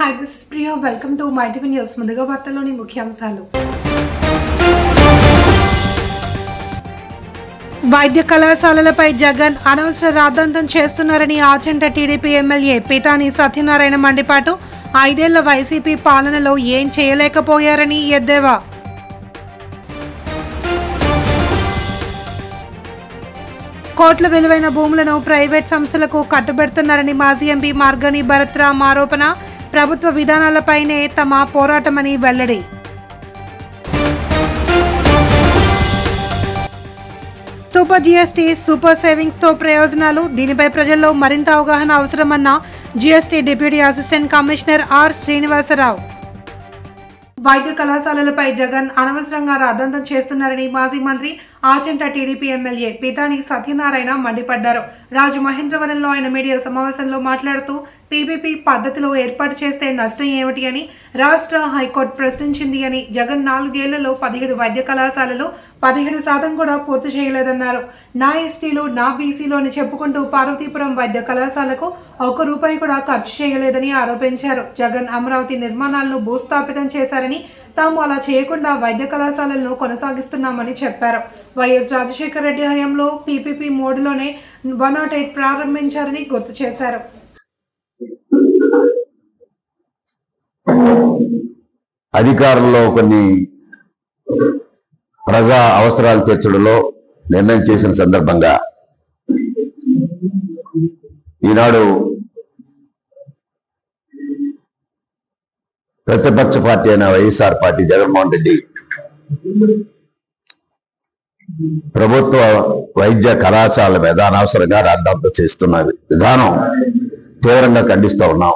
Hi, this is Priya. Welcome to My TV News. ముందుగా వార్తల్లోని ముఖ్యాంశాలు. వైద్య కళాశాలలపై జగన్ అనవసర రాద్ధాంతం చేస్తున్నారని ఆచంట టీడీపీ ఎమ్మెల్యే పీతాని సత్యనారాయణ మండిపాటు. 5 ఏళ్ల వైసీపీ పాలనలో ఏం చేయలేకపోయారని ఎద్దేవా. కోట్ల విలువైన భూములను ప్రైవేట్ సంస్థలకు కట్టుబెడుతున్నారని మాజీ ఎంపీ మార్గని భరత్రామ్ ఆరోపణ. ప్రభుత్వ విధానాలపైనే తమ పోరాటమని వెల్లడి. సూపర్ జీఎస్టీ, సూపర్ సేవింగ్స్ తో ప్రయోజనాలు, దీనిపై ప్రజల్లో మరింత అవగాహన అవసరమన్న GST deputy assistant commissioner R Srinivasarao. వైద్య కళాశాలలపై జగన్ అనవసరంగా రాద్ధాంతం చేస్తున్నారని మాజీ మంత్రి ఆచంట టీడీపీ ఎమ్మెల్యే పీతాని సత్యనారాయణ మండిపడ్డారు. రాజమహేంద్రవరంలో ఆయన మీడియా సమావేశంలో మాట్లాడుతూ పీపీపీ పద్ధతిలో ఏర్పాటు చేస్తే నష్టం ఏమిటి అని రాష్ట్ర హైకోర్టు ప్రశ్నించింది అని, జగన్ 4 ఏళ్లలో 17 వైద్య కళాశాలలో 17% కూడా పూర్తి చేయలేదన్నారు. నా ఎస్టీలు, నా బీసీలు అని చెప్పుకుంటూ పార్వతీపురం వైద్య కళాశాలకు ₹1 కూడా ఖర్చు చేయలేదని ఆరోపించారు. జగన్ అమరావతి నిర్మాణాలను భూస్థాపితం చేశారని, తాము అలా చేయకుండా వైద్య కళాశాలలను కొనసాగిస్తున్నామని చెప్పారు. వైఎస్ రాజశేఖర రెడ్డి హయాంలో పీపీపీ మోడ్లోనే 108 ప్రారంభించారని గుర్తు చేశారు. అధికారంలో కొన్ని ప్రజా అవసరాలు తీర్చడంలో నిర్ణయం చేసిన సందర్భంగా ఈనాడు ప్రతిపక్ష పార్టీ అయిన వైఎస్ఆర్ పార్టీ జగన్మోహన్ రెడ్డి ప్రభుత్వ వైద్య కళాశాల మీద అనవసరంగా రాద్ధాంతం చేస్తున్న విధానం తీవ్రంగా ఖండిస్తూ ఉన్నాం.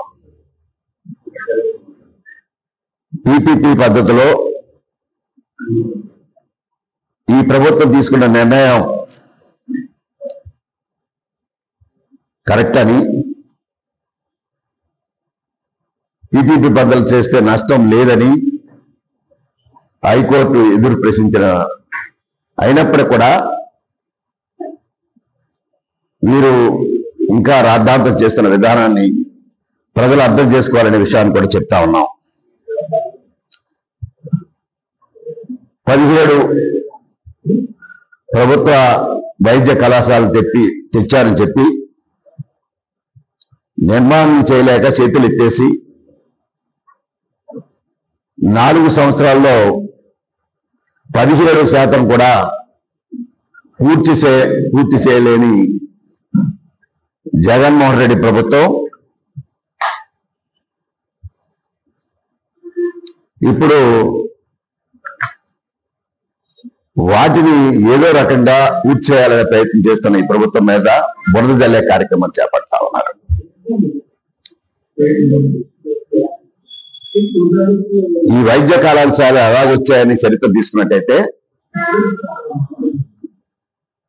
పీపీపీ పద్ధతిలో ఈ ప్రభుత్వం తీసుకున్న నిర్ణయం కరెక్ట్ అని, పీపీపీ పద్ధతులు చేస్తే నష్టం లేదని హైకోర్టు ఎదురు ప్రశ్నించిన అయినప్పటికీ కూడా మీరు ఇంకా రాద్ధాంతం చేస్తున్న విధానాన్ని ప్రజలు అర్థం చేసుకోవాలనే విషయాన్ని కూడా చెప్తా ఉన్నాం. 17 ప్రభుత్వ వైద్య కళాశాలలు తెచ్చారని చెప్పి నిర్మాణం చేయలేక చేతులు ఎత్తేసి 4 సంవత్సరాల్లో 17% కూడా పూర్తి చేయలేని జగన్మోహన్ రెడ్డి ప్రభుత్వం ఇప్పుడు వాటిని ఏదో రకంగా పూర్తి చేయాలనే ప్రయత్నం చేస్తున్న ఈ ప్రభుత్వం మీద బురద జల్లే కార్యక్రమం చేపడతా ఉన్నారు. ఈ వైద్య కళాశాల ఎలాగొచ్చాయని చరిత్ర తీసుకున్నట్టయితే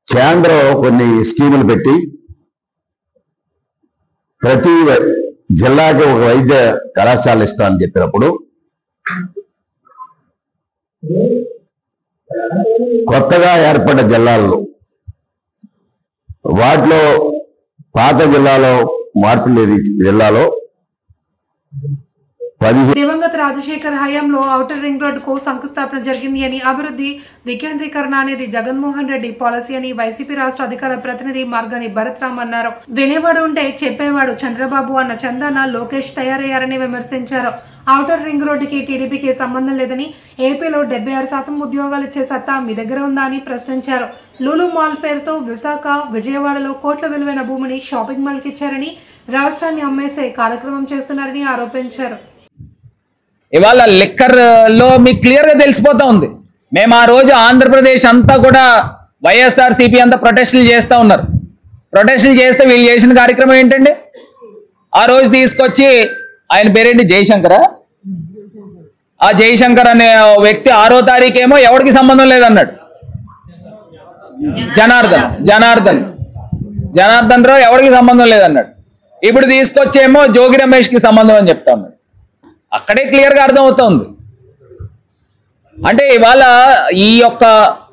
కేంద్రం కొన్ని స్కీములు పెట్టి ప్రతి జిల్లాకి ఒక వైద్య కళాశాల ఇస్తామని చెప్పినప్పుడు కొత్తగా ఏర్పడ్డ జిల్లాల్లో వాటిలో పాత జిల్లాలో మార్పు లేని జిల్లాలో దివంగత రాజశేఖర్ హయాంలో ఔటర్ రింగ్ రోడ్డుకు శంకుస్థాపన జరిగింది అని, అభివృద్ధి వికేంద్రీకరణ అనేది జగన్మోహన్ రెడ్డి పాలసీ అని వైసీపీ రాష్ట్ర అధికార ప్రతినిధి మార్గని భరత్రామ్ అన్నారు. వినేవాడు ఉంటే చెప్పేవాడు చంద్రబాబు అన్న చందాన లోకేష్ తయారయ్యారని విమర్శించారు. ఔటర్ రింగ్ రోడ్డుకి టీడీపీకి సంబంధం లేదని, ఏపీలో 76% ఉద్యోగాలు ఇచ్చే సత్తా మీ దగ్గర ఉందా అని ప్రశ్నించారు. లూలు మాల్ పేరుతో విశాఖ, విజయవాడలో కోట్ల విలువైన భూమిని షాపింగ్ మాల్కి ఇచ్చారని, రాష్ట్రాన్ని అమ్మేసే కార్యక్రమం చేస్తున్నారని ఆరోపించారు. ఇవాళ లిక్కర్ లో మీకు క్లియర్ గా తెలిసిపోతా ఉంది. మేము ఆ రోజు ఆంధ్రప్రదేశ్ అంతా కూడా వైఎస్ఆర్సీపీ అంతా ప్రొటెస్టులు చేస్తూ ఉన్నారు. ప్రొటెస్టులు చేస్తే వీళ్ళు చేసిన కార్యక్రమం ఏంటండి? ఆ రోజు తీసుకొచ్చి ఆయన పేరేంటి, జయశంకర్. ఆ జయశంకర్ అనే వ్యక్తి 6వ తారీఖేమో ఎవరికి సంబంధం లేదన్నాడు. జనార్దన్ రావు ఎవరికి సంబంధం లేదన్నాడు. ఇప్పుడు తీసుకొచ్చేమో జోగి రమేష్కి సంబంధం అని చెప్తా ఉన్నాడు. అక్కడే క్లియర్గా అర్థమవుతుంది. అంటే ఇవాళ ఈ యొక్క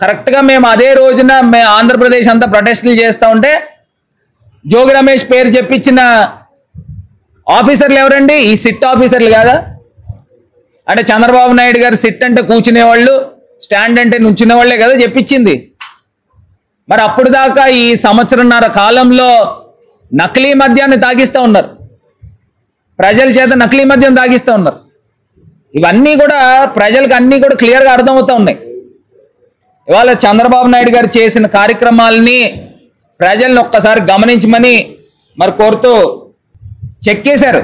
కరెక్ట్గా మేము అదే రోజున ఆంధ్రప్రదేశ్ అంతా ప్రొటెస్టులు చేస్తూ ఉంటే జోగి రమేష్ పేరు చెప్పించిన ఆఫీసర్లు ఎవరండి? ఈ సిట్ ఆఫీసర్లు కాదా? అంటే చంద్రబాబు నాయుడు గారు సిట్ అంటే కూర్చునేవాళ్ళు, స్టాండ్ అంటే నుంచునే వాళ్ళే కదా చెప్పించింది. మరి అప్పుడు దాకా ఈ సంవత్సరంన్నర కాలంలో నకిలీ మద్యాన్ని తాగిస్తూ ఉన్నారు, ప్రజల చేత నకిలీ మద్యం తాగిస్తూ ఉన్నారు. ఇవన్నీ కూడా ప్రజలకు అన్నీ కూడా క్లియర్గా అర్థమవుతూ ఉన్నాయి. ఇవాళ చంద్రబాబు నాయుడు గారు చేసిన కార్యక్రమాలని ప్రజలను ఒక్కసారి గమనించమని మరి కోరుతూ చెక్ చేశారు.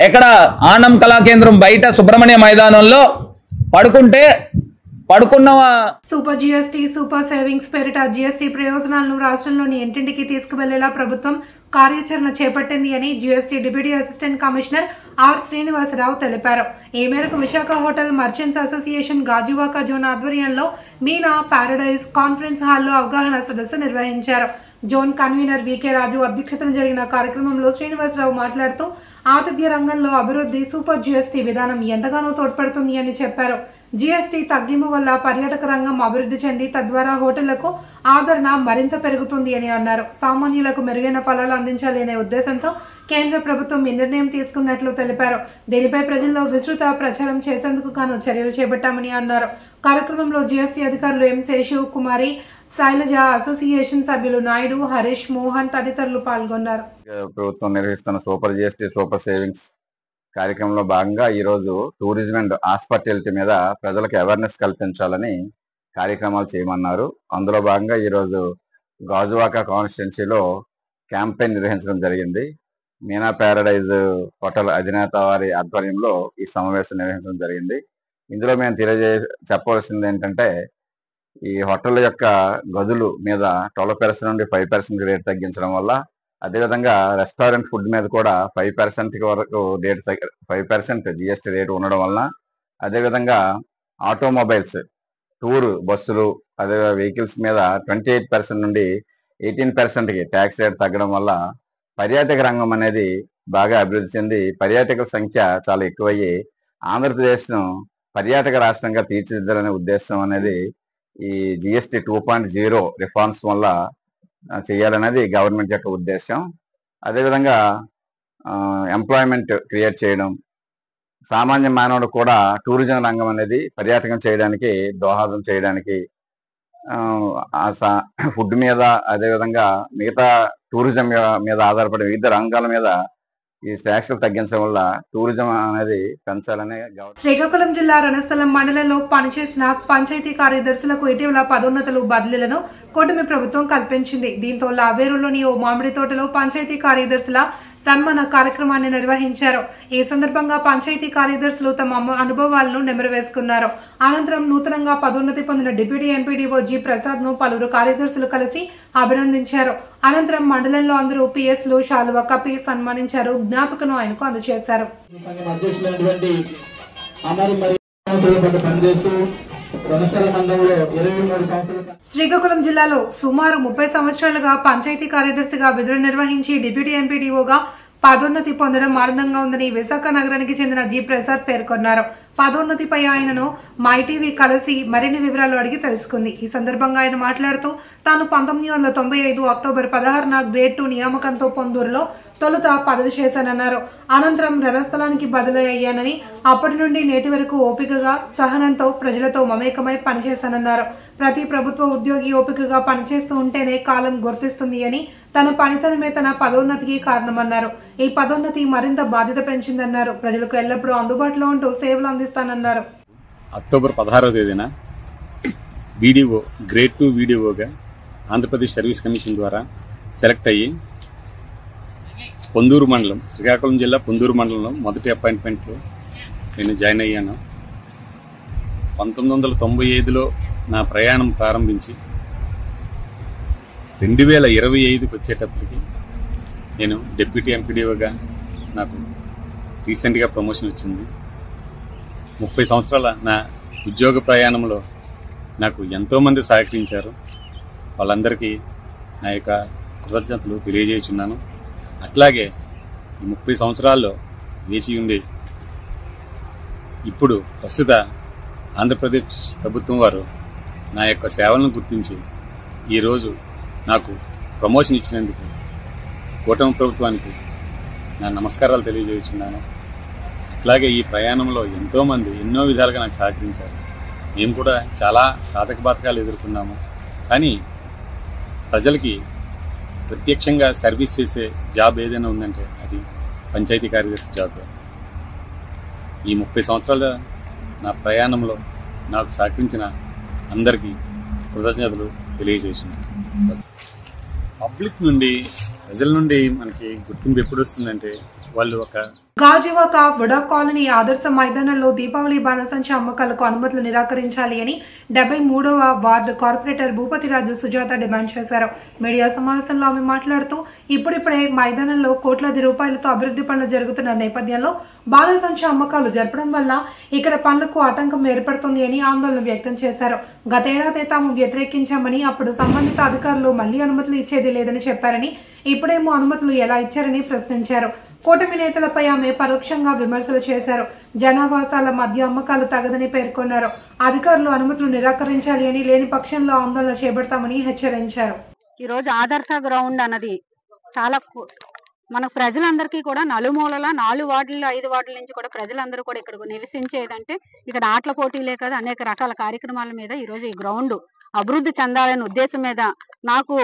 ఎక్కడ? ఆనం కళాకేంద్రం బయట సుబ్రహ్మణ్య మైదానంలో పడుకున్న సూపర్ జిఎస్టీ సూపర్ సేవింగ్స్ పేరిట జిఎస్టీ ప్రయోజనాలను రాష్ట్రంలోని ఇంటింటికి తీసుకువెళ్లేలా ప్రభుత్వం కార్యాచరణ చేపట్టింది అని GST deputy assistant commissioner R Srinivasarao తెలిపారు. ఈ మేరకు Visakha hotel merchants association Gajuwaka zone ఆధ్వర్యంలో మీనా ప్యారడైజ్ కాన్ఫరెన్స్ హాల్లో అవగాహన సదస్సు నిర్వహించారు. జోన్ కన్వీనర్ వికే రాజు అధ్యక్షతన జరిగిన కార్యక్రమంలో శ్రీనివాసరావు మాట్లాడుతూ ఆతిథ్య రంగంలో అభివృద్ధి సూపర్ జిఎస్టీ విధానం ఎంతగానో తోడ్పడుతుంది అని చెప్పారు. జిఎస్టీ తగ్గింపు వల్ల పర్యాటక రంగం అభివృద్ధి చెంది తద్వారా హోటళ్లకు ఆదరణ మరింత పెరుగుతుంది అని అన్నారు. సామాన్యులకు మెరుగైన ఫలాలు అందించాలి అనే ఉద్దేశంతో కేంద్ర ప్రభుత్వం ఈ నిర్ణయం తీసుకున్నట్లు తెలిపారు. దీనిపై ప్రజల్లో విస్తృత ప్రచారం చేసేందుకు గాను చర్యలు చేపట్టామని అన్నారు. కార్యక్రమంలో జిఎస్టీ అధికారులు ఎం శేషు కుమారి, శైలజ, అసోసియేషన్ సభ్యులు నాయుడు, హరీష్, మోహన్ తదితరులు పాల్గొన్నారు. ప్రభుత్వం నిర్వహిస్తున్న సూపర్ జిఎస్టీ సూపర్ సేవింగ్స్ కార్యక్రమంలో భాగంగా ఈరోజు టూరిజం అండ్ హాస్పిటాలిటీ మీద ప్రజలకు అవేర్నెస్ కల్పించాలని కార్యక్రమాలు చేయమన్నారు. అందులో భాగంగా ఈరోజు గాజువాక కాన్స్టిట్యున్సీలో క్యాంపెయిన్ నిర్వహించడం జరిగింది. మీనా ప్యారడైజ్ హోటల్ అధినేత వారి ఆధ్వర్యంలో ఈ సమావేశం నిర్వహించడం జరిగింది. ఇందులో మేము చెప్పవలసింది ఏంటంటే, ఈ హోటల్ యొక్క గదులు మీద 12% నుండి 5% రేట్ తగ్గించడం వల్ల, అదేవిధంగా రెస్టారెంట్ ఫుడ్ మీద కూడా 5% వరకు 5% జిఎస్టీ రేటు ఉండడం వలన, అదేవిధంగా ఆటోమొబైల్స్, టూర్ బస్సులు, అదే వెహికల్స్ మీద 28% నుండి 18%కి ట్యాక్స్ రేట్ తగ్గడం వల్ల పర్యాటక రంగం అనేది బాగా అభివృద్ధి చెంది పర్యాటకుల సంఖ్య చాలా ఎక్కువయ్యి ఆంధ్రప్రదేశ్ను పర్యాటక రాష్ట్రంగా తీర్చిదిద్దాలనే ఉద్దేశం అనేది ఈ జిఎస్టీ 2.0 రిఫార్మ్స్ వల్ల చేయాలనేది గవర్నమెంట్ యొక్క ఉద్దేశం. అదేవిధంగా ఎంప్లాయ్మెంట్ క్రియేట్ చేయడం, సామాన్య మానవుడు కూడా టూరిజం రంగం అనేది పర్యాటకం చేయడానికి దోహదం చేయడానికి ఫుడ్ మీద, అదేవిధంగా మిగతా టూరిజం మీద ఆధారపడే వివిధ రంగాల మీద ఈ ట్యాక్సులు తగ్గించడం వల్ల టూరిజం అనేది పెంచాలని. శ్రీకాకుళం జిల్లా రణస్థలం మండలంలో పనిచేసిన పంచాయతీ కార్యదర్శులకు ఇటీవల పదోన్నతులు బదిలీలను కూటమి ప్రభుత్వం కల్పించింది. దీంతో లావేరులోని ఓ మామిడి తోటలో పంచాయతీ కార్యదర్శుల సన్మాన కార్యక్రమాన్ని నిర్వహించారు. ఈ సందర్భంగా పంచాయతీ కార్యదర్శులు తమ అనుభవాలను నెమరువేసుకున్నారు. అనంతరం నూతనంగా పదోన్నతి పొందిన డిప్యూటీ ఎంపీడీఓ జి ప్రసాద్ ను పలువురు కార్యదర్శులు కలిసి అభినందించారు. అనంతరం మండలంలో అందరూ పిఎస్లు శాలువ కప్పి సన్మానించారు. జ్ఞాపికను ఆయనకు అందజేశారు. శ్రీకాకుళం జిల్లాలో సుమారు 30 సంవత్సరాలుగా పంచాయతీ కార్యదర్శిగా విధులు నిర్వహించి డిప్యూటీ ఎంపీడీఓగా పదోన్నతి పొందడం ఆనందంగా ఉందని విశాఖ నగరానికి చెందిన జి ప్రసాద్ పేర్కొన్నారు. పదోన్నతిపై ఆయనను మైటీవీ కలిసి మరిన్ని వివరాలు అడిగి తెలుసుకుంది. ఈ సందర్భంగా ఆయన మాట్లాడుతూ తాను 1995 అక్టోబర్ 16న గ్రేడ్ 2 నియామకంతో పొందూరులో తొలుత పదవి చేశానన్నారు. అనంతరం రణస్థలానికి బదిలీ అయ్యానని, అప్పటి నుండి నేటి వరకు ఓపికగా సహనంతో ప్రజలతో మమేకమై పనిచేశానన్నారు. ప్రతి ప్రభుత్వ ఉద్యోగి ఓపికగా పనిచేస్తూ ఉంటేనే కాలం గుర్తిస్తుంది అని, తన పనితనమే తన పదోన్నతికి కారణమన్నారు. ఈ పదోన్నతి మరింత బాధ్యత పెంచిందన్నారు. ప్రజలకు ఎల్లప్పుడూ అందుబాటులో ఉంటూ సేవలు అందిస్తానన్నారు. అక్టోబర్ 16వ తేదీన వీడిఓ గ్రేడ్ 2 వీడిఓగా ఆంధ్రప్రదేశ్ సర్వీస్ కమిషన్ ద్వారా సెలెక్ట్ అయ్యి పొందూరు మండలం, శ్రీకాకుళం జిల్లా పొందూరు మండలంలో మొదటి అపాయింట్మెంట్లో నేను జాయిన్ అయ్యాను. 1995లో నా ప్రయాణం ప్రారంభించి 2025కి వచ్చేటప్పటికి నేను డిప్యూటీ ఎంపీడీఓగా నాకు రీసెంట్గా ప్రమోషన్ వచ్చింది. 30 సంవత్సరాల నా ఉద్యోగ ప్రయాణంలో నాకు ఎంతోమంది సహకరించారు. వాళ్ళందరికీ నా యొక్క కృతజ్ఞతలు తెలియజేస్తున్నాను. అట్లాగే ఈ 30 సంవత్సరాల్లో వేచి ఉండి ఇప్పుడు ప్రస్తుత ఆంధ్రప్రదేశ్ ప్రభుత్వం వారు నా యొక్క సేవలను గుర్తించి ఈరోజు నాకు ప్రమోషన్ ఇచ్చినందుకు కూటమి ప్రభుత్వానికి నా నమస్కారాలు తెలియజేస్తున్నాను. అలాగే ఈ ప్రయాణంలో ఎంతోమంది ఎన్నో విధాలుగా నాకు సహకరించారు. మేము కూడా చాలా సాధక బాధకాలు ఎదుర్కొన్నాము. కానీ ప్రజలకి ప్రత్యక్షంగా సర్వీస్ చేసే జాబ్ ఏదైనా ఉందంటే అది పంచాయతీ కార్యదర్శి జాబ్. ఈ 30 సంవత్సరాల నా ప్రయాణంలో నాకు సహకరించిన అందరికీ కృతజ్ఞతలు తెలియజేస్తున్నాను. పబ్లిక్ నుండి, ప్రజల నుండి మనకి గుర్తింపు ఎప్పుడు వస్తుందంటే వాళ్ళు ఒక గాజువాక వడా కాలనీ ఆదర్శ మైదానంలో దీపావళి బాణసంచ అమ్మకాలకు అనుమతులు నిరాకరించాలి అని 73వ ward corporator Bhupathiraju Sujatha demand చేశారు. మీడియా సమావేశంలో ఆమె మాట్లాడుతూ ఇప్పుడిప్పుడే మైదానంలో కోట్లాది రూపాయలతో అభివృద్ధి పనులు జరుగుతున్న నేపథ్యంలో బాణసంచ అమ్మకాలు జరపడం వల్ల ఇక్కడ పనులకు ఆటంకం ఏర్పడుతుంది అని ఆందోళన వ్యక్తం చేశారు. గతేడాది తాము వ్యతిరేకించామని, అప్పుడు సంబంధిత అధికారులు మళ్లీ అనుమతులు ఇచ్చేది లేదని చెప్పారని, ఇప్పుడేమో అనుమతులు ఎలా ఇచ్చారని ప్రశ్నించారు. కూటమి నేతలపై ఆమె పరోక్షంగా విమర్శలు చేశారు. జనావాసాల మధ్య అమ్మకాలు తగదని పేర్కొన్నారు. అధికారులు అనుమతులు నిరాకరించాలి అని, లేని పక్షంలో ఆందోళన చేపడతామని హెచ్చరించారు. ఈరోజు ఆదర్శ గ్రౌండ్ అన్నది చాలా మన ప్రజలందరికీ కూడా నలుమూలల 4 వార్డులు 5 వార్డుల నుంచి కూడా ప్రజలందరూ కూడా ఇక్కడ నివసించేదంటే ఇక్కడ ఆటల పోటీలే కాదు అనేక రకాల కార్యక్రమాల మీద ఈరోజు ఈ గ్రౌండ్ అభివృద్ధి చెందాలనే ఉద్దేశం మీద నాకు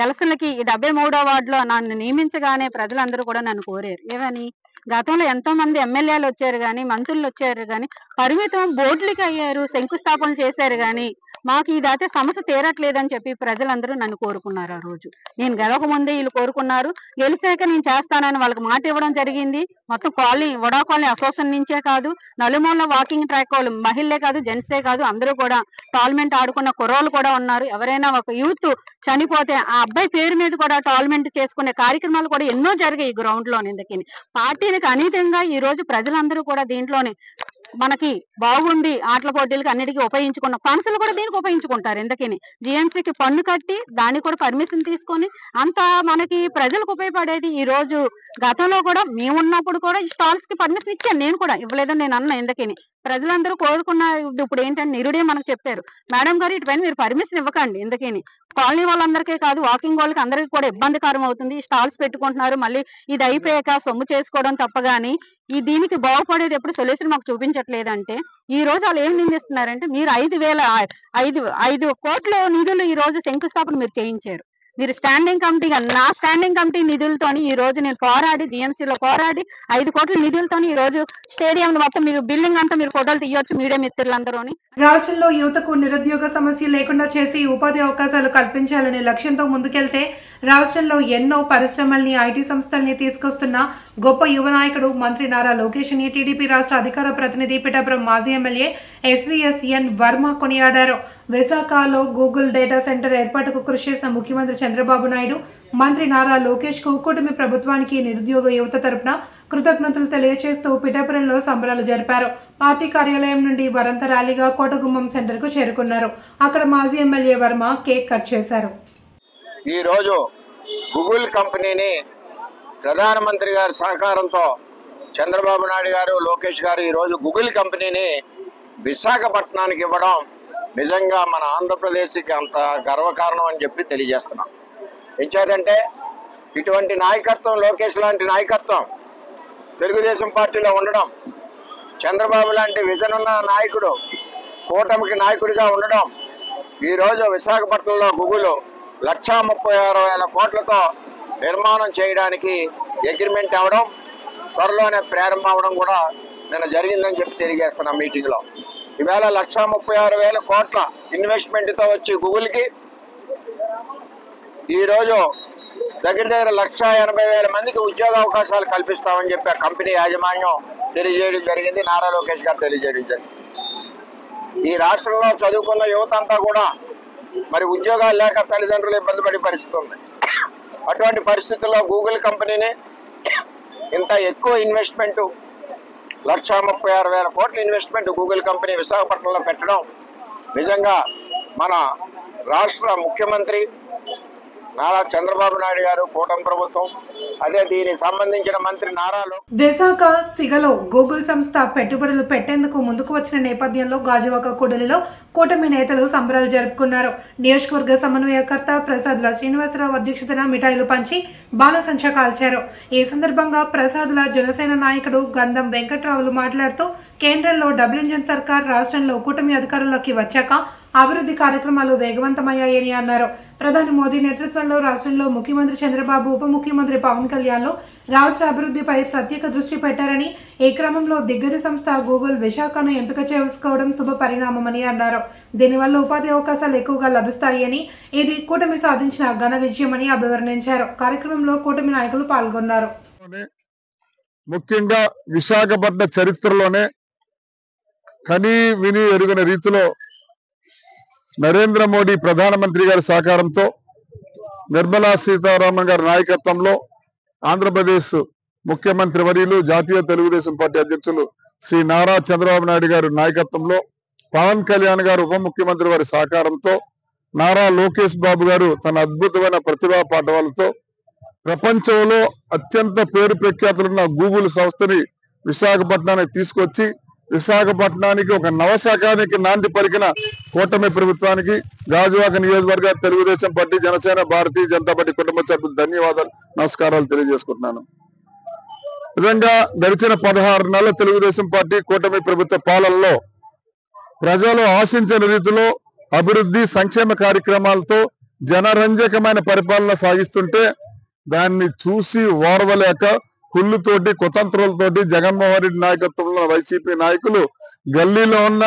ఎలసలకి ఈ 73వ వార్డులో నన్ను నియమించగానే ప్రజలందరూ కూడా నన్ను కోరారు. ఏమని, గతంలో ఎంతో మంది ఎమ్మెల్యేలు వచ్చారు కానీ, మంత్రులు వచ్చారు కానీ, పరిమితం బోర్డులకి అయ్యారు, శంకుస్థాపన చేశారు కానీ మాకు ఇదైతే సమస్య తీరట్లేదని చెప్పి ప్రజలందరూ నన్ను కోరుకున్నారు. ఆ రోజు నేను గెలవక ముందే వీళ్ళు కోరుకున్నారు. గెలిచాక నేను చేస్తానని వాళ్ళకి మాట ఇవ్వడం జరిగింది. మొత్తం కాలనీ, వడా కాలనీ అసోసియేషన్ నుంచే కాదు, నలుమూల వాకింగ్ ట్రాక్ వాళ్ళు మహిళలే కాదు, జెంట్సే కాదు, అందరూ కూడా టార్నమెంట్ ఆడుకున్న కుర్రోళ్ళు కూడా ఉన్నారు. ఎవరైనా ఒక యూత్ చనిపోతే ఆ అబ్బాయి పేరు మీద కూడా టార్నమెంట్ చేసుకునే కార్యక్రమాలు కూడా ఎన్నో జరిగాయి ఈ గ్రౌండ్ లో. ఎందుకని పార్టీలకు అనీతంగా ఈ రోజు ప్రజలందరూ కూడా దీంట్లోనే మనకి బాగుండి ఆటల పోటీలకు అన్నిటికీ ఉపయోగించుకున్న ఫండ్స్ కూడా దీనికి ఉపయోగించుకుంటారు. ఎందుకని జిఎంసీకి పన్ను కట్టి దానికి కూడా పర్మిషన్ తీసుకొని అంత మనకి ప్రజలకు ఉపయోగపడేది. ఈ రోజు గతంలో కూడా మేము ఉన్నప్పుడు కూడా ఈ స్టాల్స్ కి పర్మిషన్ ఇచ్చాను, నేను కూడా ఇవ్వలేదని నేను అన్నా. ఎందుకని ప్రజలందరూ కోరుకున్న ఇప్పుడు ఏంటంటే నిరుడే మనకు చెప్పారు, మేడం గారు ఇటుపైన మీరు పర్మిషన్ ఇవ్వకండి. ఎందుకని కాలనీ వాళ్ళందరికీ కాదు, వాకింగ్ వాళ్ళకి అందరికీ కూడా ఇబ్బందికరం అవుతుంది. స్టాల్స్ పెట్టుకుంటున్నారు, మళ్ళీ ఇది అయిపోయాక సొమ్ము చేసుకోవడం తప్పగాని ఈ దీనికి బాగుపడేది ఎప్పుడు సొల్యూషన్ మాకు చూపించట్లేదంటే ఈ రోజు వాళ్ళు ఏం నిందిస్తున్నారంటే మీరు 5 కోట్ల నిధులు ఈ రోజు శంకుస్థాపన మీరు చేయించారు. మీరు స్టాండింగ్ కమిటీగా నా స్టాండింగ్ కమిటీ నిధులతోని ఈ రోజు నేను పోరాడి జిఎంసీలో పోరాడి 5 కోట్ల నిధులతోని ఈ రోజు స్టేడియం మొత్తం మీకు బిల్డింగ్ అంతా మీరు ఫోటోలు తీయొచ్చు మీడియా మిత్రులందరూ. రాష్ట్రంలో యువతకు నిరుద్యోగ సమస్య లేకుండా చేసి ఉపాధి అవకాశాలు కల్పించాలనే లక్ష్యంతో ముందుకెళ్తే రాష్ట్రంలో ఎన్నో పరిశ్రమల్ని, ఐటీ సంస్థల్ని తీసుకొస్తున్న గొప్ప యువ నాయకుడు మంత్రి నారా లోకేష్ అని టీడీపీ రాష్ట్ర అధికార ప్రతినిధి పిఠాపురం మాజీ ఎమ్మెల్యే ఎస్వీఎస్ఎన్ వర్మ కొనియాడారు. విశాఖలో గూగుల్ డేటా సెంటర్ ఏర్పాటుకు కృషి చేసిన ముఖ్యమంత్రి చంద్రబాబు నాయుడు మంత్రి నారా లోకేష్ కు కూటమి ప్రభుత్వానికి నిరుద్యోగ యువత తరపున కృతజ్ఞతలు తెలియజేస్తూ పిఠాపురంలో సంబరాలు జరిపారు. పార్టీ కార్యాలయం నుండి వరంత ర్యాలీగా కోటగుమ్మం సెంటర్ కు చేరుకున్నారు. అక్కడ మాజీ ఎమ్మెల్యే వర్మ కేక్ కట్ చేశారు. ఈ రోజు గూగుల్ కంపెనీని ప్రధానమంత్రి గారి సహకారంతో చంద్రబాబు నాయుడు గారు, లోకేష్ గారు ఈ రోజు గూగుల్ కంపెనీని విశాఖపట్నానికి ఇవ్వడం నిజంగా మన ఆంధ్రప్రదేశ్కి అంత గర్వకారణం అని చెప్పి తెలియజేస్తున్నాం. ఎంచేదంటే ఇటువంటి నాయకత్వం, లోకేష్ లాంటి నాయకత్వం తెలుగుదేశం పార్టీలో ఉండడం, చంద్రబాబు లాంటి విజన్ ఉన్న నాయకుడు కూటమికి నాయకుడిగా ఉండడం, ఈరోజు విశాఖపట్నంలో గూగుల్ 1,36,000 కోట్లతో నిర్మాణం చేయడానికి అగ్రిమెంట్ అవ్వడం, త్వరలోనే ప్రారంభం అవడం కూడా నిన్న జరిగిందని చెప్పి తెలియజేస్తున్నాం మీటింగ్లో. ఈవేళ 1,36,000 కోట్ల ఇన్వెస్ట్మెంట్తో వచ్చి గూగుల్కి ఈరోజు దగ్గర 1,80,000 మందికి ఉద్యోగ అవకాశాలు కల్పిస్తామని చెప్పి ఆ కంపెనీ యాజమాన్యం తెలియజేయడం జరిగింది. నారా లోకేష్ గారు తెలియజేయడం జరిగింది. ఈ రాష్ట్రంలో చదువుకున్న యువత అంతా కూడా మరి ఉద్యోగాలు లేక తల్లిదండ్రులు ఇబ్బంది పడే పరిస్థితి ఉంది. అటువంటి పరిస్థితుల్లో గూగుల్ కంపెనీని ఇంత ఎక్కువ ఇన్వెస్ట్మెంట్ 1,36,000 కోట్ల ఇన్వెస్ట్మెంట్ గూగుల్ కంపెనీ విశాఖపట్నంలో పెట్టడం నిజంగా మన రాష్ట్ర ముఖ్యమంత్రి నారా చంద్రబాబు నాయుడు గారు, కూటమి ప్రభుత్వం, అదే దీనికి సంబంధించిన మంత్రి నారాలో విశాఖ సిగలో గూగుల్ సంస్థ పెట్టుబడులు పెట్టేందుకు ముందుకు వచ్చిన నేపథ్యంలో గాజువాక కూడలిలో కూటమి నేతలు సంబరాలు జరుపుకున్నారు. నియోజకవర్గ సమన్వయకర్త ప్రసాదుల శ్రీనివాసరావు అధ్యక్షతన మిఠాయిలు పంచి బాణసంచా కాల్చారు. ఈ సందర్భంగా ప్రసాదుల జనసేన నాయకుడు గంధం వెంకట్రావులు మాట్లాడుతూ కేంద్రంలో డబుల్ ఇంజన్ సర్కార్ రాష్ట్రంలో కూటమి అధికారంలోకి వచ్చాక అభివృద్ధి కార్యక్రమాలు వేగవంతమయ్యాయని అన్నారు. ప్రధాని మోదీ నేతృత్వంలో రాష్ట్రంలో ముఖ్యమంత్రి చంద్రబాబు, ఉప ముఖ్యమంత్రి పవన్ కళ్యాణ్లు రాష్ట్ర అభివృద్ధిపై ప్రత్యేక దృష్టి పెట్టారని, ఈ క్రమంలో దిగ్గజ సంస్థ గూగుల్ విశాఖను ఎంపిక చేసుకోవడం శుభ పరిణామమని అన్నారు. దీనివల్ల ఉపాధి అవకాశాలు ఎక్కువగా లభిస్తాయని, ఇది కూటమి సాధించిన ఘన విజయమని అభివర్ణించారు. కార్యక్రమంలో కూటమి నాయకులు పాల్గొన్నారు. ముఖ్యంగా విశాఖపట్నం చరిత్రలోనే కనీ విని ఎరుగని రీతిలో నరేంద్ర మోడీ ప్రధానమంత్రి గారి సహకారంతో, నిర్మలా సీతారామన్ గారి నాయకత్వంలో ఆంధ్రప్రదేశ్ ముఖ్యమంత్రి వర్యులు, జాతీయ తెలుగుదేశం పార్టీ అధ్యక్షులు శ్రీ నారా చంద్రబాబు నాయుడు గారి నాయకత్వంలో, పవన్ కళ్యాణ్ గారు ఉప ముఖ్యమంత్రి వారి సహకారంతో, నారా లోకేష్ బాబు గారు తన అద్భుతమైన ప్రతిభా పాఠవాలతో ప్రపంచంలో అత్యంత పేరు ప్రఖ్యాతులున్న గూగుల్ సంస్థని విశాఖపట్నానికి తీసుకొచ్చి విశాఖపట్నానికి ఒక నవశాఖానికి నాంది పలికిన కూటమి ప్రభుత్వానికి గాజువాక నియోజకవర్గ తెలుగుదేశం పార్టీ, జనసేన, భారతీయ జనతా పార్టీ కుటుంబ సభ్యులు ధన్యవాదాలు, నమస్కారాలు తెలియజేసుకుంటున్నాను. నిజంగా గడిచిన 16 నెలల తెలుగుదేశం పార్టీ కూటమి ప్రభుత్వ పాలనలో ప్రజలు ఆశించిన రీతిలో అభివృద్ధి సంక్షేమ కార్యక్రమాలతో జనరంజకమైన పరిపాలన సాగిస్తుంటే దాన్ని చూసి ఓర్వలేక కుళ్ళుతోటి కుతంత్రాలతోటి జగన్మోహన్ రెడ్డి నాయకత్వంలో వైసీపీ నాయకులు గల్లీలో ఉన్న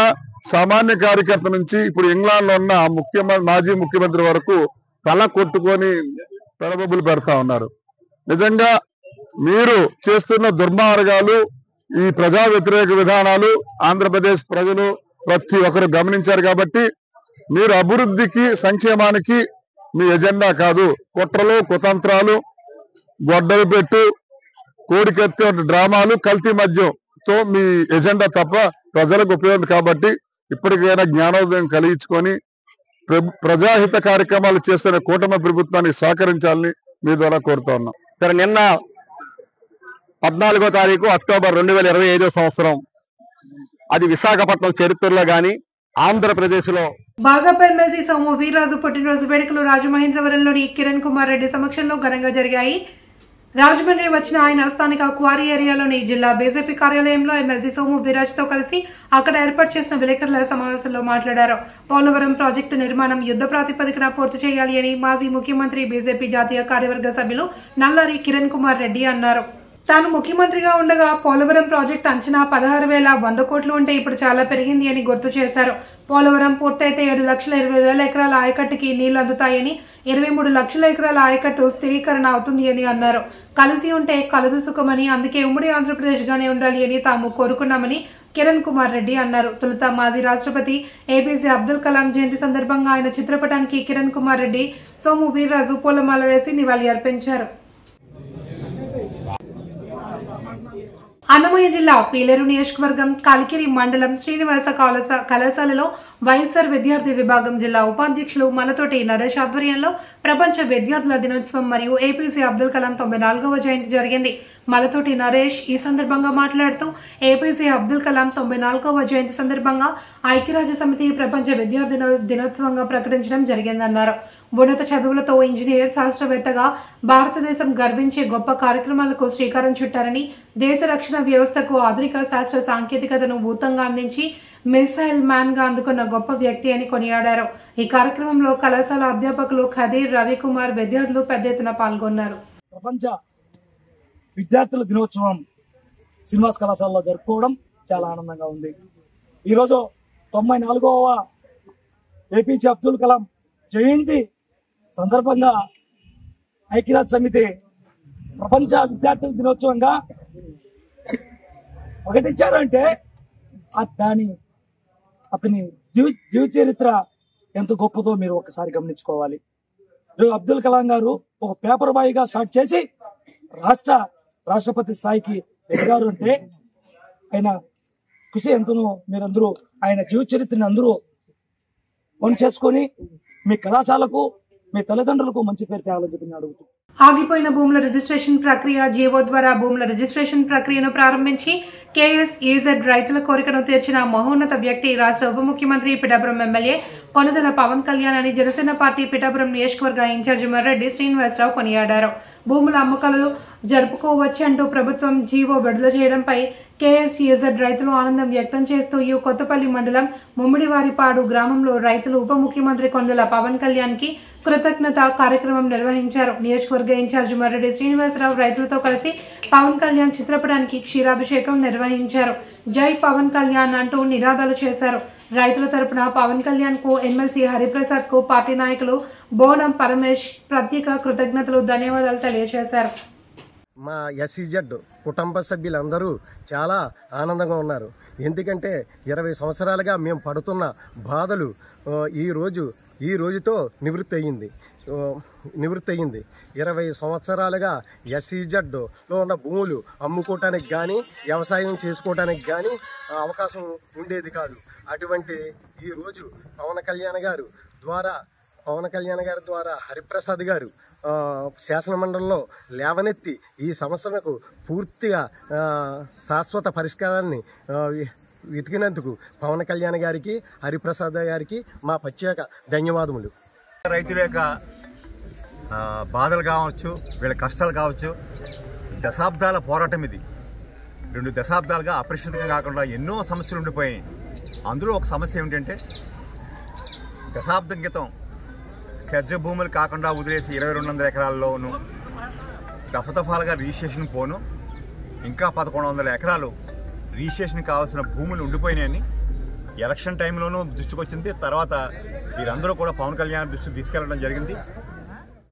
సామాన్య కార్యకర్త నుంచి ఇప్పుడు ఇంగ్లాండ్ లో ఉన్న మాజీ ముఖ్యమంత్రి వరకు తల కొట్టుకొని పెడబొబ్బులు పెడతా ఉన్నారు. నిజంగా మీరు చేస్తున్న దుర్మార్గాలు, ఈ ప్రజా వ్యతిరేక విధానాలు ఆంధ్రప్రదేశ్ ప్రజలు ప్రతి ఒక్కరు గమనించారు. కాబట్టి మీరు అభివృద్ధికి సంక్షేమానికి మీ ఎజెండా కాదు, కుట్రలు కుతంత్రాలు, గొడ్డలు పెట్టు కోడికెత్తే డ్రామాలు, కల్తీ మద్యంతో మీ ఎజెండా తప్ప ప్రజలకు ఉపయోగం. కాబట్టి ఇప్పటికైనా జ్ఞానోదయం కలిగించుకొని ప్రజాహిత కార్యక్రమాలు చేస్తున్న కూటమి ప్రభుత్వాన్ని సహకరించాలని మీ ద్వారా కోరుతా ఉన్నాం. సరే, నిన్న 14వ తారీఖు అక్టోబర్ 2025 సంవత్సరం అది విశాఖపట్నం చరిత్రలో గాని ఆంధ్రప్రదేశ్ లో భాజపా ఎమ్మెల్సీ సోము వీర్రాజు పుట్టినరోజు వేడుకలు రాజమహేంద్రవరంలోని కిరణ్ కుమార్ రెడ్డి సమక్షంలో ఘనంగా జరిగాయి. రాజమండ్రి వచ్చిన ఆయన స్థానిక క్వారీ ఏరియాలోని జిల్లా బీజేపీ కార్యాలయంలో ఎమ్మెల్సీ సోము వీర్రాజుతో కలిసి అక్కడ ఏర్పాటు చేసిన విలేకరుల సమావేశంలో మాట్లాడారు. పోలవరం ప్రాజెక్టు నిర్మాణం యుద్ధ ప్రాతిపదికన పూర్తి చేయాలి అని మాజీ ముఖ్యమంత్రి బీజేపీ జాతీయ కార్యవర్గ సభ్యులు నల్లారి కిరణ్ కుమార్ రెడ్డి అన్నారు. తాను ముఖ్యమంత్రిగా ఉండగా పోలవరం ప్రాజెక్టు అంచనా 16,100 కోట్లు ఉంటే ఇప్పుడు చాలా పెరిగింది అని గుర్తు చేశారు. పోలవరం పూర్తయితే 7,20,000 ఎకరాల ఆయకట్టుకి నీళ్లు అందుతాయని, 23 లక్షల ఎకరాల ఆయకట్టు స్థిరీకరణ అవుతుంది అని అన్నారు. కలిసి ఉంటే కలదు సుఖమని, అందుకే ఉమ్మడి ఆంధ్రప్రదేశ్గానే ఉండాలి అని తాము కోరుకున్నామని కిరణ్ కుమార్ రెడ్డి అన్నారు. తొలుత మాజీ రాష్ట్రపతి ఏపీజే అబ్దుల్ కలాం జయంతి సందర్భంగా ఆయన చిత్రపటానికి కిరణ్ కుమార్ రెడ్డి, సోము వీర్రాజు పూలమాల వేసి నివాళి అర్పించారు. అన్నమయ్య జిల్లా పీలేరు నియోజకవర్గం కలికిరి మండలం శ్రీనివాస కళాశాలలో వైఎస్ఆర్ విద్యార్థి విభాగం జిల్లా ఉపాధ్యక్షులు మలతోటి నరేష్ ఆధ్వర్యంలో ప్రపంచ విద్యార్థుల దినోత్సవం మరియు ఏపీజే అబ్దుల్ కలాం 94వ జయంతి జరిగింది. మలతోటి నరేష్ ఈ సందర్భంగా మాట్లాడుతూ ఏపీజే అబ్దుల్ కలాం 94వ జయంతి సందర్భంగా ఐక్యరాజ్య సమితి ప్రపంచ విద్యార్థి దినోత్సవంగా ప్రకటించడం జరిగిందన్నారు. ఉన్నత చదువులతో ఇంజనీర్, శాస్త్రవేత్తగా భారతదేశం గర్వించే గొప్ప కార్యక్రమాలకు శ్రీకారం చుట్టారని, దేశ రక్షణ వ్యవస్థకు ఆధునిక శాస్త్ర సాంకేతికతను ఊతంగా అందించి మిసైల్ మ్యాన్ గా అందుకున్న గొప్ప వ్యక్తి అని కొనియాడారు. ఈ కార్యక్రమంలో కళాశాల అధ్యాపకులు ఖదీర్, రవికుమార్, విద్యార్థులు పెద్ద ఎత్తున పాల్గొన్నారు. ప్రపంచ విద్యార్థుల దినోత్సవం శ్రీనివాస కళాశాలలో జరుపుకోవడం చాలా ఆనందంగా ఉంది. ఈరోజు 94వ ఏపీజే అబ్దుల్ కలాం జయంతి సందర్భంగా ఐక్యరాజ్య సమితి ప్రపంచ విద్యార్థుల దినోత్సవంగా ప్రకటించారంటే అతని జీవిత చరిత్ర ఎంత గొప్పదో మీరు ఒకసారి గమనించుకోవాలి. అబ్దుల్ కలాం గారు ఒక పేపర్ బాయ్ గా స్టార్ట్ చేసి రాష్ట్రపతి స్థాయికి ఎదిగారు అంటే ఆయన కృషి ఎంతనో మీరందరూ ఆయన జీవిత చరిత్రని అందరూ పని చేసుకొని మీ కళాశాలకు మీ తల్లిదండ్రులకు మంచి పేరు తేవాలని చెప్పి నేను అడుగుతున్నాను. ఆగిపోయిన భూముల రిజిస్ట్రేషన్ ప్రక్రియ జీవో ద్వారా భూముల రిజిస్ట్రేషన్ ప్రక్రియను ప్రారంభించి కేఎస్ఈజెడ్ రైతుల కోరికను తీర్చిన మహోన్నత వ్యక్తి రాష్ట్ర ఉప ముఖ్యమంత్రి పిఠాపురం ఎమ్మెల్యే కొనదెల పవన్ కళ్యాణ్ అని జనసేన పార్టీ పిఠాపురం నియోజకవర్గ ఇన్ఛార్జి మర్రెడ్డి శ్రీనివాసరావు కొనియాడారు. భూముల అమ్మకాలు జరుపుకోవచ్చంటూ ప్రభుత్వం జీవో విడుదల చేయడంపై కేఎస్ఈజెడ్ రైతులు ఆనందం వ్యక్తం చేస్తూ కొత్తపల్లి మండలం ముమ్మిడివారిపాడు గ్రామంలో రైతులు ఉప ముఖ్యమంత్రి కొనదెల పవన్ కళ్యాణ్కి కృతజ్ఞత కార్యక్రమం నిర్వహించారు. నియోజకవర్గ ఇన్ఛార్జి మర్రెడ్డి శ్రీనివాసరావు రైతులతో కలిసి పవన్ కళ్యాణ్ చిత్రపటానికి క్షీరాభిషేకం నిర్వహించారు. జై పవన్ కళ్యాణ్ అంటూ నినాదాలు చేశారు. రైతుల తరపున పవన్ కళ్యాణ్ కు ఎమ్మెల్సీ హరిప్రసాద్ కు పార్టీ నాయకులు బోనం పరమేష్ ప్రత్యేక కృతజ్ఞతలు ధన్యవాదాలు తెలియజేశారు. మా ఎస్ఈజెడ్ కుటుంబ సభ్యులందరూ చాలా ఆనందంగా ఉన్నారు. ఎందుకంటే 20 సంవత్సరాలుగా మేము పడుతున్న బాధలు ఈ రోజుతో నివృత్తి అయ్యింది. 20 సంవత్సరాలుగా ఎస్ఈజెడ్లో ఉన్న భూములు అమ్ముకోవటానికి కానీ వ్యవసాయం చేసుకోవటానికి కానీ అవకాశం ఉండేది కాదు. అటువంటి ఈరోజు పవన్ కళ్యాణ్ గారి ద్వారా హరిప్రసాద్ గారు శాసనమండలిలో లేవనెత్తి ఈ సమస్యలకు పూర్తిగా శాశ్వత పరిష్కారాన్ని వెతికినందుకు పవన్ కళ్యాణ్ గారికి హరిప్రసాద్ గారికి మా ప్రత్యేక ధన్యవాదములు. రైతుల యొక్క బాధలు కావచ్చు, వీళ్ళ కష్టాలు కావచ్చు, దశాబ్దాల పోరాటం ఇది. 2 దశాబ్దాలుగా అప్రస్తుతంగా కాకుండా ఎన్నో సమస్యలు ఉండిపోయాయి. అందులో ఒక సమస్య ఏమిటంటే దశాబ్దం క్రితం సజ్జ భూములు కాకుండా వదిలేసి 2200 ఎకరాల్లోనూ దఫదఫాలుగా రిజిస్ట్రేషన్ పోను ఇంకా 1100 ఎకరాలు రిజిస్ట్రేషన్ కావాల్సిన భూములు ఉండిపోయినాయని ఎలక్షన్ టైంలోనూ దృష్టికి వచ్చింది. తర్వాత వీరందరూ కూడా పవన్ కళ్యాణ్ దృష్టికి తీసుకెళ్లడం జరిగింది.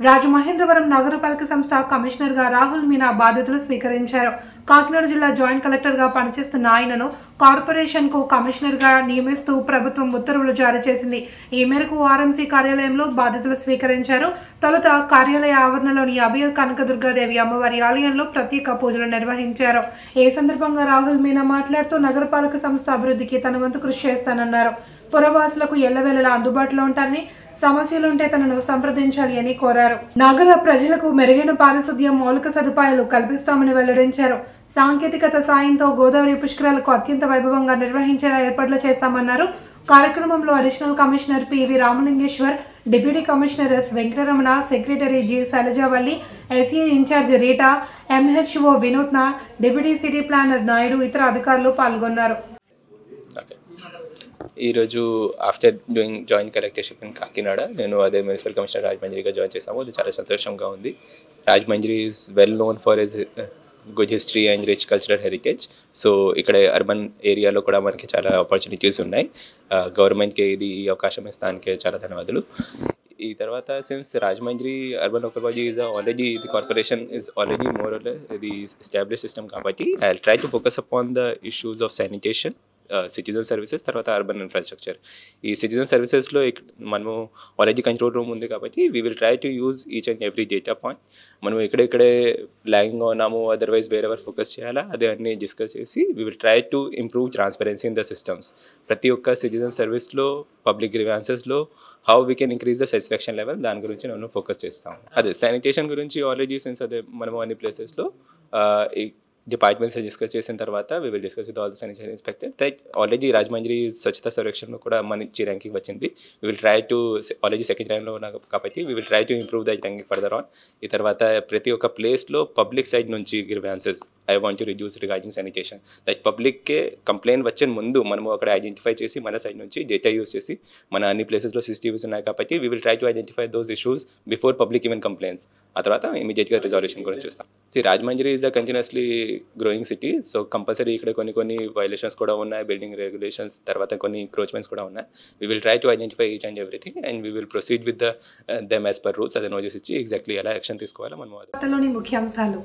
రాజమహేంద్రవరం నగరపాలక సంస్థ కమిషనర్ గా రాహుల్ మీనా బాధ్యతలు స్వీకరించారు. కాకినాడ జిల్లా జాయింట్ కలెక్టర్ గా పనిచేస్తున్న ఆయనను కార్పొరేషన్ కు కమిషనర్ గా నియమిస్తూ ప్రభుత్వం ఉత్తర్వులు జారీ చేసింది. ఈ మేరకు ఆర్ఎంసీ కార్యాలయంలో బాధ్యతలు స్వీకరించారు. తొలుత కార్యాలయ ఆవరణలోని అభయ కనకదుర్గాదేవి అమ్మవారి ఆలయంలో ప్రత్యేక పూజలు నిర్వహించారు. ఈ సందర్భంగా రాహుల్ మీనా మాట్లాడుతూ నగరపాలక సంస్థ అభివృద్ధికి తన వంతు కృషి చేస్తానన్నారు. పురవాసులకు ఎల్లవేళలా అందుబాటులో ఉంటారని, సమస్యలుంటే తనను సంప్రదించాలి అని కోరారు. నగర ప్రజలకు మెరుగైన పారిశుద్ధ్యం, మౌలిక సదుపాయాలు కల్పిస్తామని వెల్లడించారు. సాంకేతికత సాయంతో గోదావరి పుష్కరాలకు అత్యంత వైభవంగా నిర్వహించేలా ఏర్పాట్లు చేస్తామన్నారు. కార్యక్రమంలో additional commissioner PV Ramalingeswar, deputy commissioner S Venkataramana, secretary G Sailajavalli, SA incharge Rita, MHO Vinutna, deputy city planner Naidu, ఇతర అధికారులు పాల్గొన్నారు. ఈరోజు after doing joint collectorship in Kakinada నేను అదే మున్సిపల్ కమిషనర్ రాజమండ్రిగా జాయిన్ చేసాము. అది చాలా సంతోషంగా ఉంది. Rajahmundry is well known for his good history and rich cultural heritage. So ఇక్కడ అర్బన్ ఏరియాలో కూడా మనకి చాలా ఆపర్చునిటీస్ ఉన్నాయి. గవర్నమెంట్కి ఇది అవకాశం ఇస్తానికి చాలా ధన్యవాదాలు. ఈ తర్వాత since Rajahmundry urban local body is already the corporation is already more or less ఇది ఎస్టాబ్లిష్ సిస్టమ్ కాబట్టి I will try to focus upon the issues of sanitation, citizen services, తర్వాత అర్బన్ ఇన్ఫ్రాస్ట్రక్చర్. ఈ సిటిజన్ సర్వీసెస్లో మనము ఆల్రెడీ కంట్రోల్ రూమ్ ఉంది కాబట్టి we will try to use each and every data point. మనం ఇక్కడే ల్యాగింగ్గా ఉన్నాము, అదర్వైజ్ వేరెవర్ ఫోకస్ చేయాలా అదే అన్నీ డిస్కస్ చేసి we will try to improve transparency in the systems. ప్రతి ఒక్క సిటిజన్ సర్వీస్లో, పబ్లిక్ గ్రీవాన్సెస్లో how we can increase the satisfaction level, దాని గురించి నేను ఫోకస్ చేస్తాము. అదే శానిటేషన్ గురించి ఆల్రెడీ సిన్స్ అదే మనము అన్ని ప్లేసెస్లో డిపార్ట్మెంట్స్ డిస్కస్ చేసిన తర్వాత we will discuss with all the sanitary inspector that already Rajahmundry స్వచ్ఛత సర్వేక్షణలో కూడా మంచి ర్యాంకింగ్ వచ్చింది. We will try to already second ర్యాంక్లో ఉన్నాం కాబట్టి we will try to improve that ranking further on. ఈ తర్వాత ప్రతి ఒక్క ప్లేస్లో పబ్లిక్ సైడ్ నుంచి grievances I want to reduce regarding sanitation. Like పబ్లిక్కే కంప్లైంట్ వచ్చిన ముందు మనము అక్కడ ఐడెంటిఫై చేసి మన సైడ్ నుంచి డేటా యూస్ చేసి మన అన్ని ప్లేసెస్లో CCTVs ఉన్నాయి కాబట్టి we will try to identify those issues before public even complaints. ఆ తర్వాత ఇమీడియట్గా రిజాల్యూషన్ గురించి చూస్తాం. Rajahmundry is a continuously growing city. So compulsory ఇక్కడ కొన్ని వైలేషన్స్ కూడా ఉన్నాయి, బిల్డింగ్ రెగ్యులేషన్స్, తర్వాత కొన్ని క్రోచ్మెంట్స్ కూడా ఉన్నాయి. We will try to identify each and everything and we will proceed with them as per rules. అదే నోటీస్ ఇచ్చి ఎగ్జాక్ట్లీ ఎలా యాక్షన్ తీసుకోవాలో మనం. ముఖ్యాంశాలు.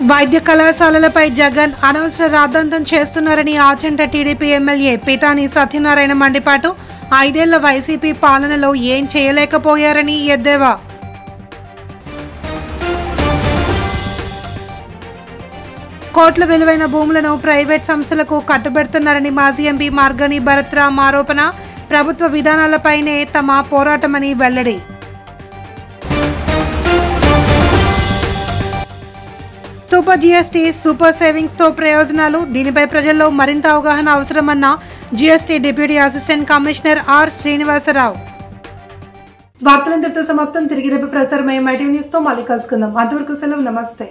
వైద్య కళాశాలలపై జగన్ అనవసర రాద్ధాంతం చేస్తున్నారని ఆచంట టీడీపీ ఎమ్మెల్యే పీతాని సత్యనారాయణ మండిపాటు. 5 ఏళ్ల వైసీపీ పాలనలో ఏం చేయలేకపోయారని ఎద్దేవా. కోట్ల విలువైన భూములను ప్రైవేట్ సంస్థలకు కట్టుబెడుతున్నారని మాజీ ఎంపీ మార్గని భరత్రామ్ ఆరోపణ. ప్రభుత్వ విధానాలపైనే తమ పోరాటమని వెల్లడి. సూపర్ జీఎస్టీ, సూపర్ సేవింగ్స్ తో ప్రయోజనాలు, దీనిపై ప్రజల్లో మరింత అవగాహన అవసరమన్న GST deputy assistant commissioner R Srinivasarao. వార్తలంతటితో సమాప్తం. తిరిగి రేపు ప్రసారమయ్యే మైటీవీ న్యూస్ తో మళ్ళీ కలుసుకుందాం. అంతవరకు సెలవు. నమస్తే.